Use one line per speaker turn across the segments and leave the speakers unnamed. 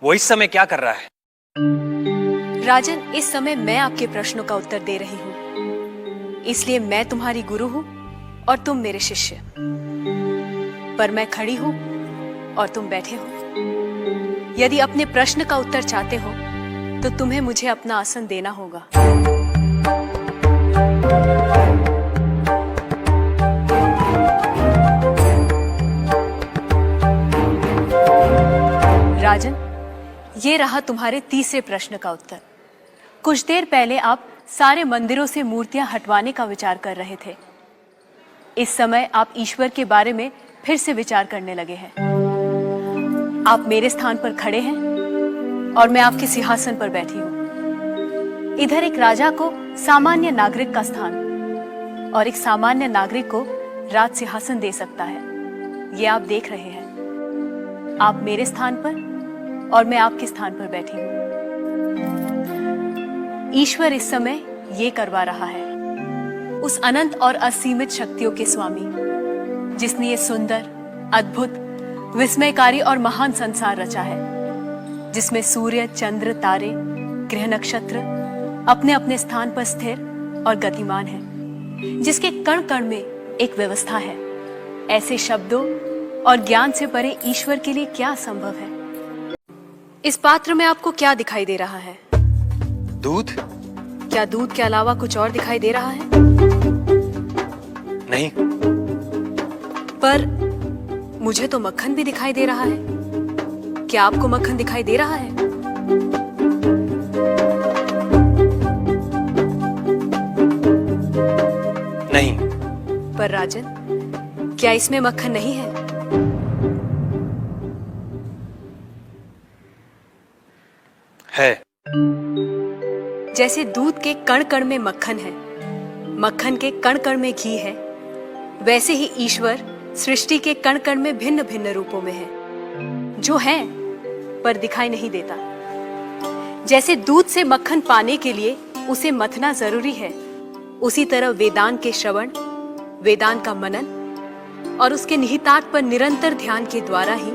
वो इस समय क्या कर रहा है?
राजन, इस समय मैं आपके प्रश्नों का उत्तर दे रही हूँ, इसलिए मैं तुम्हारी गुरु हूँ और तुम मेरे शिष्य। पर मैं खड़ी हूँ और तुम बैठे हो। यदि अपने प्रश्न का उत्तर चाहते हो तो तुम्हें मुझे अपना आसन देना होगा। राजन, ये रहा तुम्हारे तीसरे प्रश्न का उत्तर। कुछ देर पहले आप सारे मंदिरों से मूर्तियां हटवाने का विचार कर रहे थे। इस समय आप ईश्वर के बारे में फिर से विचार करने लगे हैं। आप मेरे स्थान पर खड़े हैं और मैं आपके सिंहासन पर बैठी हूं। इधर एक राजा को सामान्य नागरिक का स्थान और एक सामान्य नागरिक को राज सिंहासन दे सकता है, ये आप देख रहे हैं। आप मेरे स्थान पर और मैं आपके स्थान पर बैठी हूं। ईश्वर इस समय ये करवा रहा है। उस अनंत और असीमित शक्तियों के स्वामी जिसने ये सुंदर, अद्भुत, विस्मयकारी और महान संसार रचा है, जिसमें सूर्य, चंद्र, तारे, ग्रह, नक्षत्र अपने अपने स्थान पर स्थिर और गतिमान है, जिसके कण कण में एक व्यवस्था है। ऐसे शब्दों और ज्ञान से परे ईश्वर के लिए क्या संभव है? इस पात्र में आपको क्या दिखाई दे रहा है?
दूध?
क्या दूध के अलावा कुछ और दिखाई दे रहा है?
नहीं।
पर मुझे तो मक्खन भी दिखाई दे रहा है। क्या आपको मक्खन दिखाई दे रहा है?
नहीं।
पर राजन, क्या इसमें मक्खन नहीं है?
है।
जैसे दूध के कण कण में मक्खन है, मक्खन के कण कण में घी है, वैसे ही ईश्वर सृष्टि के कण कण में भिन्न भिन्न रूपों में है, जो है पर दिखाई नहीं देता। जैसे दूध से मक्खन पाने के लिए उसे मथना जरूरी है, उसी तरह वेदांत के श्रवण, वेदांत का मनन और उसके निहितार्थ पर निरंतर ध्यान के द्वारा ही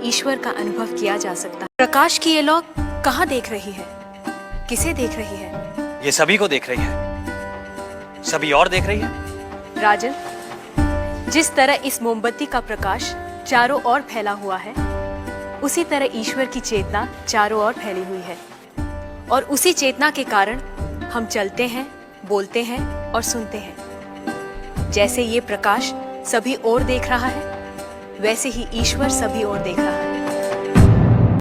ईश्वर का अनुभव किया जा सकता है। प्रकाश की ये लौ कहाँ देख रही है? किसे देख रही है?
ये सभी को देख रही है। सभी और देख रही है।
राजन, जिस तरह इस मोमबत्ती का प्रकाश चारों ओर फैला हुआ है, उसी तरह ईश्वर की चेतना चारों ओर फैली हुई है, और उसी चेतना के कारण हम चलते हैं, बोलते हैं और सुनते हैं। जैसे ये प्रकाश सभी ओर देख रहा है, वैसे ही ईश्वर सभी ओर देख रहा है।